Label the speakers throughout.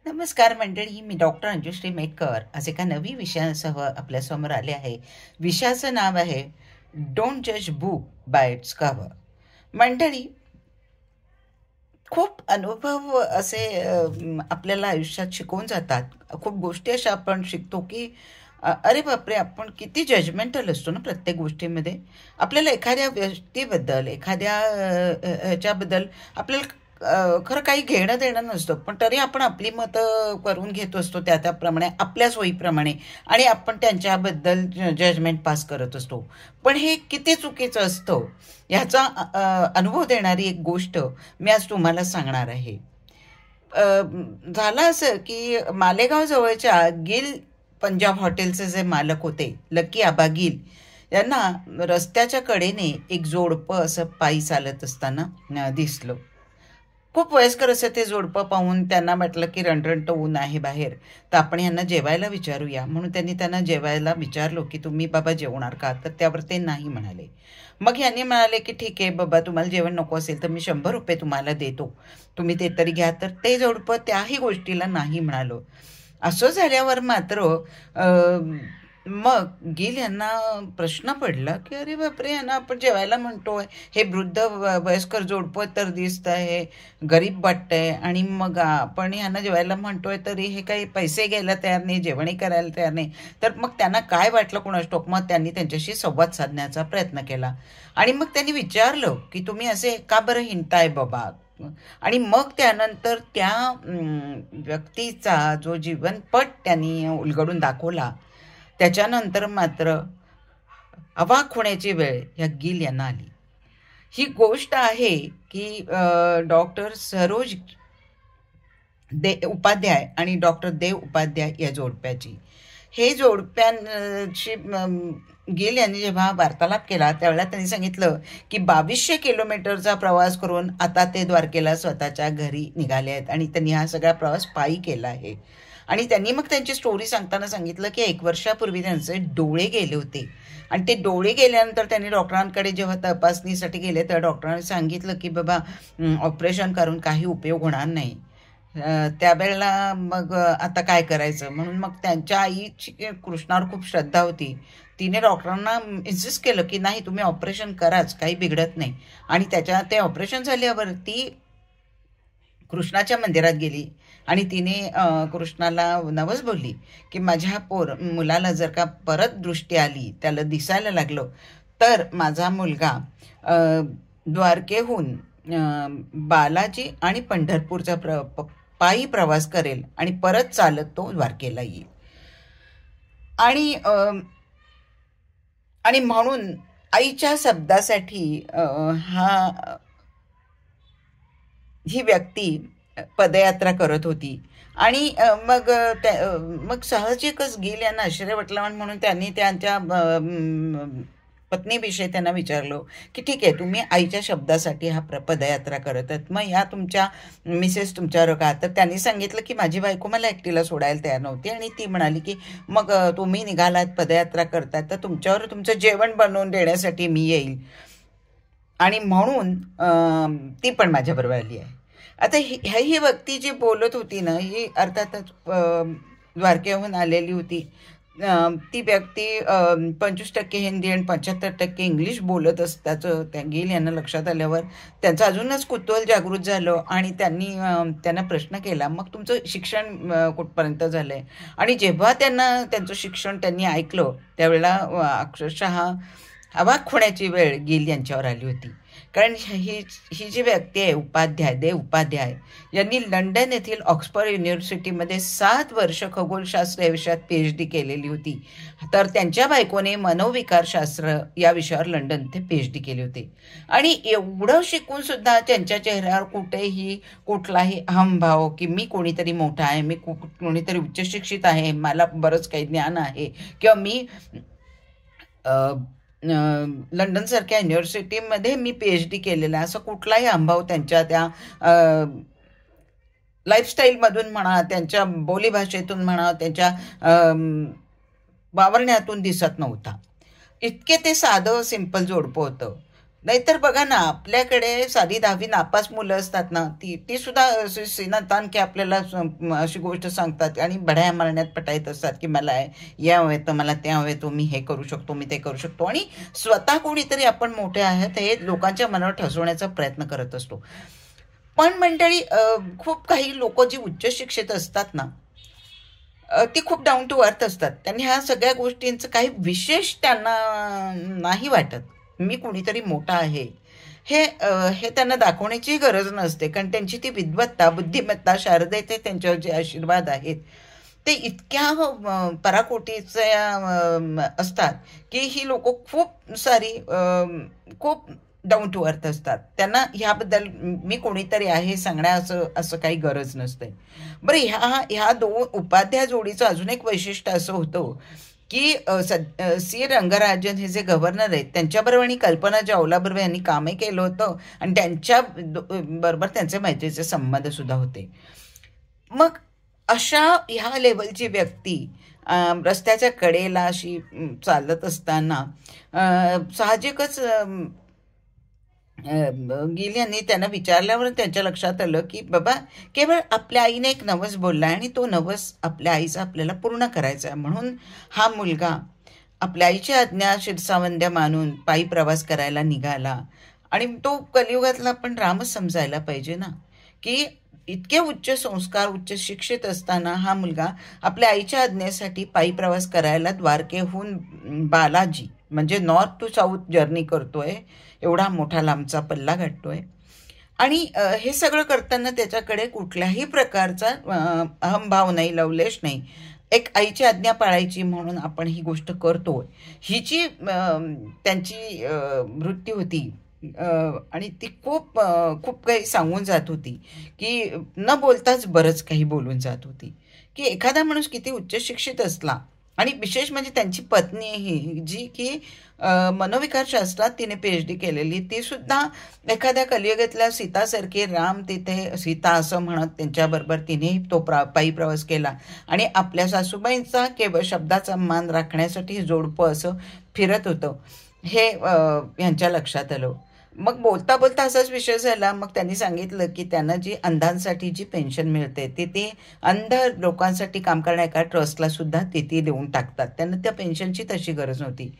Speaker 1: नमस्कार मंडळी, मी doctor Anjushree maker आज एका नवीन विषयासह आपल्यासमोर आले आहे. विषयाचं नाव आहे डोंट जज बुक बाय इट्स कव्हर. मंडळी, खूप अनुभव असे आपल्याला आयुष्यात शिकवून जातात. खूप गोष्टी अशा आपण शिकतो की अरे बापरे, आपण किती जजमेंटल असतो ना प्रत्येक गोष्टीमध्ये. आपल्याला एखाद्या व्यक्तीबद्दल, एखाद्या ह्याच्याबद्दल आपल्याला खरं काही घेणं देणं नसतं, पण तरी आपण आपली मतं करून घेत असतो त्याप्रमाणे, आपल्या सोयीप्रमाणे, आणि आपण त्यांच्याबद्दल जजमेंट पास करत असतो. पण हे किती चुकीचं असतं ह्याचा अनुभव देणारी एक गोष्ट मी आज तुम्हाला सांगणार आहे. झालं असं की मालेगाव जवळच्या गिल पंजाब हॉटेलचे जे मालक होते, लकी आबा गिल, यांना रस्त्याच्या कडेने एक जोडपं असं पायी चालत असताना दिसलं. खूप वयस्कर असं ते जोडपं पाहून त्यांना म्हटलं की रणरणट ऊन आहे बाहेर, तर आपण यांना जेवायला विचारूया. म्हणून त्यांनी त्यांना जेवायला विचारलो की तुम्ही बाबा जेवणार का, तर त्यावर ते नाही म्हणाले. मग यांनी म्हणाले की ठीक आहे बाबा, तुम्हाला जेवण नको असेल तर मी 100 रुपये तुम्हाला देतो, तुम्ही ते तरी घ्या. तर ते जोडपं त्याही गोष्टीला नाही म्हणालो. असं झाल्यावर मात्र मग गिल यांना प्रश्न पडला की अरे बापरे, यांना आपण जेवायला म्हणतोय, हे वृद्ध वयस्कर जोडपं तर दिसत आहे, गरीब वाटतंय, आणि मग आपण यांना जेवायला म्हणतोय तरी हे काही पैसे घ्यायला तयार नाही, जेवणही करायला तयार नाही. तर मग त्यांना काय वाटलं कोणास ठाऊक. मग त्यांनी त्यांच्याशी संवाद साधण्याचा प्रयत्न केला आणि मग त्यांनी विचारलं की तुम्ही असे का बरं हिंडताय बाबा. आणि मग त्यानंतर त्या व्यक्तीचा जो जीवनपट त्यांनी उलगडून दाखवला, त्याच्यानंतर मात्र अवाक होण्याची वेळ या गिल यांना आली. ही गोष्ट आहे की डॉक्टर सरोज उपाध्याय आणि डॉक्टर देव उपाध्याय या जोडप्याची. हे जोडप्यांशी गिल यांनी जेव्हा वार्तालाप केला त्यावेळेला त्यांनी सांगितलं की 2200 किलोमीटरचा प्रवास करून आता ते द्वारकेला स्वतःच्या घरी निघाले आहेत, आणि त्यांनी हा सगळा प्रवास पायी केला आहे. आणि त्यांनी मग त्यांची स्टोरी सांगताना सांगितलं की 1 वर्षापूर्वी त्यांचे डोळे गेले होते, आणि ते डोळे गेल्यानंतर त्यांनी डॉक्टरांकडे जेव्हा तपासणीसाठी गेले तर डॉक्टरांनी सांगितलं की बाबा, ऑपरेशन करून काही उपयोग होणार नाही. त्यावेळेला मग आता काय करायचं, म्हणून मग त्यांच्या आईची कृष्णावर खूप श्रद्धा होती. तिने डॉक्टरांना इन्सिस्ट केलं की नाही, तुम्ही ऑपरेशन कराच, काही बिघडत नाही. आणि ते ऑपरेशन झाल्यावर ती कृष्णाच्या मंदिरात गेली आणि तिने कृष्णाला नवस बोलली की माझ्या मुलाला जर का परत दृष्टी आली, त्याला दिसायला लागलं, तर माझा मुलगा द्वारकेहून बालाजी आणि पंढरपूरचा पायी प्रवास करेल आणि परत चालत तो द्वारकेला येईल. आणि आणि म्हणून आईच्या शब्दासाठी ही व्यक्ती पदयात्रा करत होती. आणि मग साहजिकच गिल यांना आश्चर्य वाटलं, म्हणून त्यांनी त्यांच्या पत्नीविषयी त्यांना विचारलं की ठीक आहे, तुम्ही आईच्या शब्दासाठी हा पदयात्रा करत आहात, मग या तुमच्या मिसेस तुमच्यावर का. तर त्यांनी सांगितलं की माझी बायको मला एकटीला सोडायला तयार नव्हती, आणि ती म्हणाली की मग तुम्ही निघालात, पदयात्रा करताय, तर तुमच्यावर तुमचं जेवण बनवून देण्यासाठी मी येईल, आणि म्हणून ती पण माझ्याबरोबर आली आहे. आता ही व्यक्ती जी बोलत होती ना, ही अर्थातच द्वारकेहून आलेली होती. ती व्यक्ती 25% हिंदी आणि 75% इंग्लिश बोलत असल्याचं त्या गिल यांना लक्षात आल्यावर त्यांचं अजूनच कुतूहल जागृत झालं, आणि त्यांना प्रश्न केला, मग तुमचं शिक्षण कुठपर्यंत झालं आहे. आणि जेव्हा त्यांचं शिक्षण त्यांनी ऐकलं त्यावेळेला अक्षरशः अवाक होण्याची वेळ गिल यांच्यावर आली होती. कारण ही जी व्यक्ती आहे, देव उपाध्याय, यांनी लंडन येथील ऑक्सफर्ड युनिव्हर्सिटीमध्ये 7 वर्ष खगोलशास्त्र या विषयात PhD केलेली होती. तर त्यांच्या बायकोने मनोविकारशास्त्र या विषयावर लंडन येथे PhD केली होती. आणि एवढं शिकून सुद्धा त्यांच्या चेहऱ्यावर कुठलाही अहंभाव की मी कोणीतरी मोठा आहे, मी कोणीतरी उच्च शिक्षित आहे, मला बरंच काही ज्ञान आहे, किंवा मी लंडन सारख्या युनिव्हर्सिटीमध्ये मी PhD केलेला, असं कुठलाही अभाव त्यांच्या त्या लाईफस्टाईलमधून म्हणा, त्यांच्या बोलीभाषेतून म्हणा, त्यांच्या वावरण्यातून दिसत नव्हता. इतके ते साधं सिंपल जोडपं होतं. नाहीतर बघा ना, आपल्याकडे साधी 10वी नापास मुलं असतात ना, ती ती सुद्धा अशी सीना ताण की आपल्याला अशी गोष्ट सांगतात आणि बढाया मारण्यात पटाईत असतात की मला हे हवं येतं, मला ते हवं येतं, मी हे करू शकतो, मी ते करू शकतो, आणि स्वतः कोणीतरी आपण मोठे आहेत हे लोकांच्या मनावर ठसवण्याचा प्रयत्न करत असतो. पण मंडळी, खूप काही लोक जी उच्च शिक्षित असतात ना, ती खूप डाऊन टू अर्थ असतात. त्यांनी ह्या सगळ्या गोष्टींचं काही विशेष त्यांना नाही वाटत. मी कुणीतरी मोठा आहे हे त्यांना दाखवण्याची गरज नसते, कारण त्यांची ती विद्वत्ता, बुद्धिमत्ता, शारदेचे त्यांच्यावर जे आशीर्वाद आहेत ते इतक्या पराकोटीचे असतात की ही लोक खूप सारी खूप डाऊन टू अर्थ असतात. त्यांना ह्याबद्दल मी कोणीतरी आहे सांगण्या असं असं काही गरज नसते. बरं, ह्या दोन उपाध्याय जोडीचं अजून एक वैशिष्ट्य असं होतं की सी रंगराजन हे जे गव्हर्नर आहेत त्यांच्याबरोबर आणि कल्पना चावला बरोबर यांनी कामही केलं होतं आणि त्यांच्या बरोबर त्यांचे मैत्रीचे संबंध सुद्धा होते. मग अशा ह्या लेवलची व्यक्ती रस्त्याच्या कडेला अशी चालत असताना साहजिकच गिल यांनी त्यांना विचारल्यावर त्यांच्या लक्षात आलं की बाबा, केवळ आपल्या आईने एक नवस बोलला आणि तो नवस आपल्या आईचा आपल्याला पूर्ण करायचा आहे. म्हणून हा मुलगा आपल्या आईची आज्ञा शिरसावंद्य मानून पायी प्रवास करायला निघाला. आणि तो कलियुगातला आपण रामच समजायला पाहिजे ना, की इतके उच्च संस्कार, उच्च शिक्षित असताना हा मुलगा आपल्या आईच्या आज्ञेसाठी पायी प्रवास करायला द्वारकेहून बालाजी म्हणजे नॉर्थ टू साऊथ जर्नी करतोय, एवढा मोठा लांबचा पल्ला गाठतोय. आणि हे सगळं करताना त्याच्याकडे कुठल्याही प्रकारचा अहंभाव नाही, लवलेश नाही. एक आईची आज्ञा पाळायची म्हणून आपण ही गोष्ट करतोय, ही जी त्यांची वृत्ती होती आणि ती खूप खूप काही सांगून जात होती, की न बोलताच बरंच काही बोलून जात होती. की एखादा माणूस किती उच्च शिक्षित असला, आणि विशेष म्हणजे त्यांची पत्नी ही जी की मनोविकार शास्त्रात तिने PhD केलेली, ती सुद्धा एखाद्या कलियुगातल्या सीतासारखी राम तिथे सीता असं म्हणत त्यांच्याबरोबर तिने तो पायी प्रवास केला आणि आपल्या सासूबाईंचा केवळ शब्दाचा मान राखण्यासाठी जोडपं असं फिरत होतं हे यांच्या लक्षात आलं. मग बोलता बोलता असाच विषय झाला. मग त्यांनी सांगितलं की त्यांना जी अंधांसाठी जी पेन्शन मिळते ते अंध लोकांसाठी काम करण्या एका ट्रस्टला सुद्धा ते देऊन टाकतात. त्यांना त्या पेन्शनची तशी गरज नव्हती.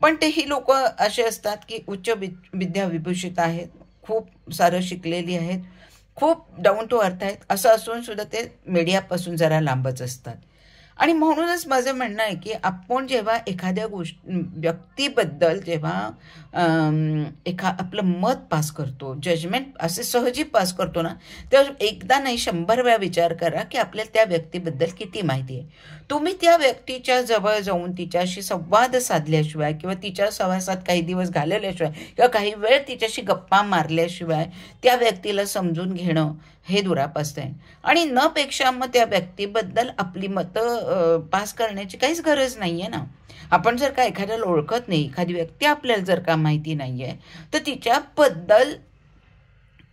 Speaker 1: पण ते ही लोक असे असतात की उच्च विद्या विभूषित आहेत, खूप सारं शिकलेली आहेत, खूप डाऊन टू अर्थ आहेत, असं असून सुद्धा ते मीडियापासून जरा लांबच असतात. आणि म्हणूनच माझं म्हणणं आहे की आपण जेव्हा एखाद्या व्यक्तीबद्दल जेव्हा आपलं मत पास करतो, जजमेंट असे सहजी पास करतो ना, तेव्हा एकदा नाही 100 वेळा विचार करा की आपल्याला त्या व्यक्तीबद्दल किती माहिती आहे. तुम्ही त्या व्यक्तीच्या जवळ जाऊन तिच्याशी संवाद साधल्याशिवाय किंवा तिच्या सहवासात काही दिवस घालवल्याशिवाय किंवा काही वेळ तिच्याशी गप्पा मारल्याशिवाय त्या व्यक्तीला समजून घेणं हे दुरापास्त आहे. आणि न पेक्षा मग त्या व्यक्तीबद्दल आपली मतं पास करण्याची काहीच गरज नाही आहे ना. आपण जर का एखाद्याला ओळखत नाही, एखादी व्यक्ती आपल्याला जर का माहिती नाही आहे, तर तिच्याबद्दल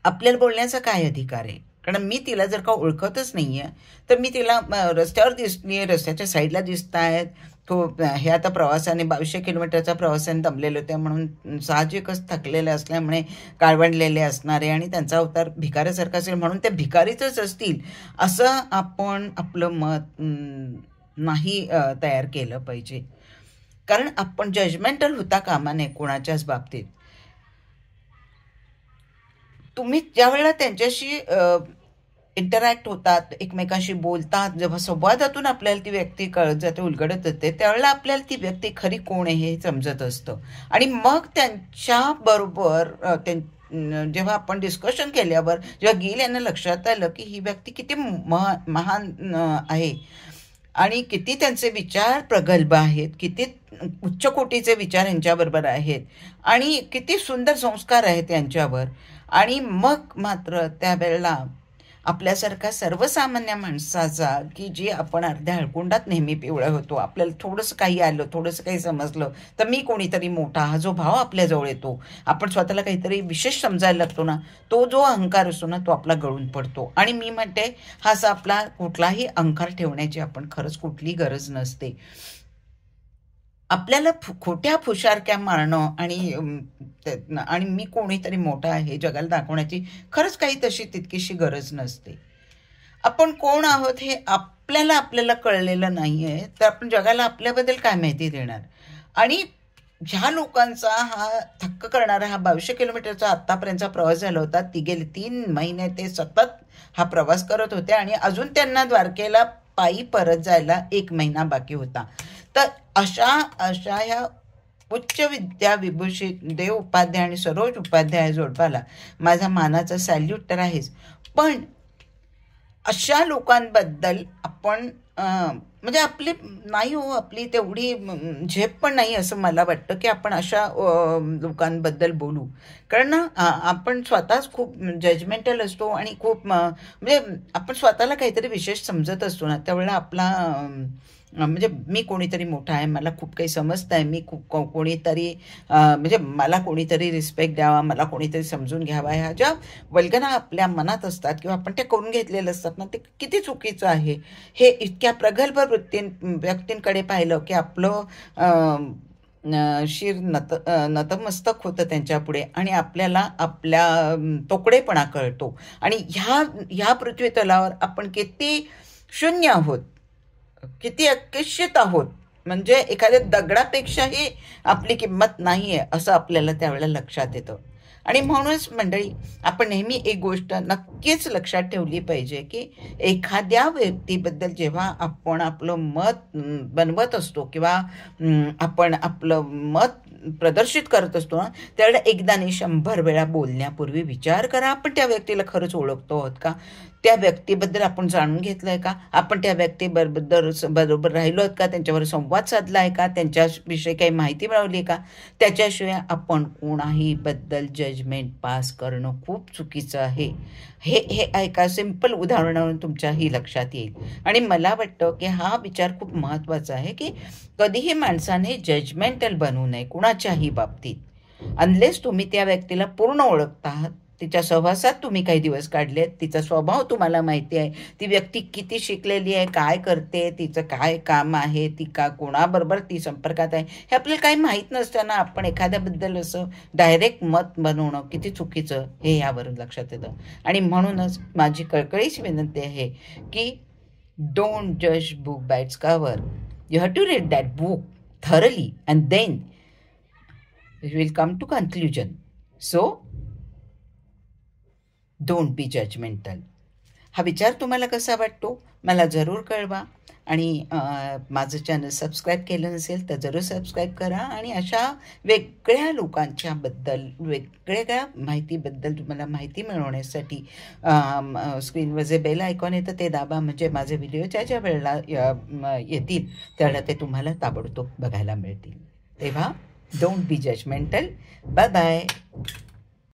Speaker 1: आपल्याला बोलण्याचा काय अधिकार आहे? कारण मी तिला जर का ओळखतच नाही आहे, तर मी तिला रस्त्यावर दिसली, रस्त्याच्या साईडला दिसत आहेत, हे आता प्रवासाने 2200 किलोमीटरचा प्रवासाने दमलेले होते म्हणून साहजिकच थकलेले असल्यामुळे काळवंडलेले असणारे आणि त्यांचा अवतार भिकाऱ्यासारखा असेल म्हणून ते भिकारीच असतील असं आपण आपलं मत नाही तयार केलं पाहिजे. कारण आपण जजमेंटल होता कामा नये कोणाच्याच बाबतीत. तुम्ही ज्या वेळेला त्यांच्याशी इंटरॅक्ट होतात, एकमेकांशी बोलतात, जेव्हा संवादातून आपल्याला ती व्यक्ती कळत जाते, उलगडत जाते, त्यावेळेला आपल्याला ती व्यक्ती खरी कोण आहे हे समजत असतं. आणि मग त्यांच्याबरोबर जेव्हा आपण डिस्कशन केल्यावर जेव्हा गिल यांना लक्षात आलं की ही व्यक्ती किती महान आहे आणि किती त्यांचे विचार प्रगल्भ आहेत, किती उच्च कोटीचे विचार यांच्याबरोबर आहेत आणि किती सुंदर संस्कार आहेत यांच्यावर, आणि मग मात्र त्यावेळेला आपल्यासारखा सर्वसामान्य माणसाचा की जे आपण अर्ध्या हळकुंडात नेहमी पिवळं होतो, आपल्याला थोडंसं काही आलं, थोडंसं काही समजलं तर मी कोणीतरी मोठा, हा जो भाव आपल्याजवळ येतो, आपण स्वतःला काहीतरी विशेष समजायला लागतो ना, तो जो अहंकार असतो ना तो आपला गळून पडतो. आणि मी म्हणते हा असा आपला कुठलाही अहंकार ठेवण्याची आपण खरंच कुठली गरज नसते. आपल्याला खोट्या फुशारक्या मारणं आणि मी कोणीतरी मोठा आहे जगाला दाखवण्याची खरंच काही तशी तितकीशी गरज नसते. आपण कोण आहोत हे आपल्याला कळलेलं नाही आहे, तर आपण जगाला आपल्याबद्दल काय माहिती देणार? आणि ह्या लोकांचा हा थक्क करणारा हा 2200 किलोमीटरचा आत्तापर्यंतचा प्रवास झाला होता. गेले 3 महिने ते सतत हा प्रवास करत होते आणि अजून त्यांना द्वारकेला पायी परत जायला 1 महिना बाकी होता. तर अशा ह्या उच्च विद्या विभूषित देव उपाध्याय आणि सरोज उपाध्याय जोडपाला माझा मानाचा सॅल्यूट तर आहेच, पण अशा लोकांबद्दल आपण म्हणजे आपली नाही हो, आपली तेवढी झेप पण नाही असं मला वाटतं की आपण अशा लोकांबद्दल बोलू. कारण ना आपण स्वतःच खूप जजमेंटल असतो आणि खूप म्हणजे आपण स्वतःला काहीतरी विशेष समजत असतो ना, त्यावेळेला आपला म्हणजे मी कोणीतरी मोठा आहे, मला खूप काही समजतं आहे, मी खूप कोणीतरी म्हणजे मला कोणीतरी रिस्पेक्ट द्यावा, मला कोणीतरी समजून घ्यावा, ह्या ज्या वल्गना आपल्या मनात असतात किंवा आपण ते करून घेतलेलं असतात ना, ते किती चुकीचं आहे. हे इतक्या प्रगल्भ व्यक्तींकडे पाहिलं की आपलं शिर नतमस्तक होतं त्यांच्यापुढे आणि आपल्याला आपल्या तोकडेपणा कळतो. आणि ह्या पृथ्वी तलावर आपण किती शून्य आहोत, किती अकिश्चित आहोत, म्हणजे एखाद्या दगडापेक्षाही आपली किंमत नाही आहे असं आपल्याला त्यावेळेला लक्षात येतं. आणि म्हणूनच मंडळी, आपण नेहमी एक गोष्ट नक्कीच लक्षात ठेवली पाहिजे की एखाद्या व्यक्तीबद्दल जेव्हा आपण आपलं मत बनवत असतो किंवा आपण आपलं मत प्रदर्शित करत असतो ना, त्यावेळेला एकदा नाही 100 वेळा बोलण्यापूर्वी विचार करा, आपण त्या व्यक्तीला खरंच ओळखतो आहोत का? त्या व्यक्तीबद्दल आपण जाणून घेतलं आहे का? आपण त्या बरोबर राहिलो आहोत का? त्यांच्यावर संवाद साधला आहे का? त्यांच्याविषयी काही माहिती मिळवली आहे का? त्याच्याशिवाय आपण कोणाही बद्दल जजमेंट पास करणं खूप चुकीचं आहे. हे ऐका, सिंपल उदाहरणावरून तुमच्याही लक्षात येईल. आणि मला वाटतं की हा विचार खूप महत्त्वाचा आहे की कधीही माणसाने जजमेंटल बनू नये कुणाच्याही बाबतीत. अनलेस तुम्ही त्या व्यक्तीला पूर्ण ओळखता आहात, तिच्या सहवासात तुम्ही काही दिवस काढलेत, तिचा स्वभाव तुम्हाला माहिती आहे, ती व्यक्ती किती शिकलेली आहे, काय करते, तिचं काय काम आहे, ती कोणाबरोबर ती संपर्कात आहे, हे आपल्याला काही माहीत नसताना आपण एखाद्याबद्दल असं डायरेक्ट मत बनवणं किती चुकीचं हे यावरून लक्षात येतं. आणि म्हणूनच माझी कळकळीची विनंती आहे की डोंट जज book by it's cover. You have to read that book thoroughly and then you will come to conclusion. So, don't be judgmental. हा विचार तुम्हाला कसा वाटतो मला जरूर कळवा. आणि माझं चॅनल सबस्क्राईब केलं नसेल तर जरूर सबस्क्राईब करा. आणि अशा वेगळ्या लोकांच्याबद्दल, वेगवेगळ्या माहितीबद्दल तुम्हाला माहिती मिळवण्यासाठी स्क्रीनवर जे बेल आयकॉन येतं ते दाबा, म्हणजे माझे व्हिडिओ ज्या वेळेला येतील त्यावेळेला ते तुम्हाला ताबडतोब बघायला मिळतील. तेव्हा don't be judgmental. Bye bye.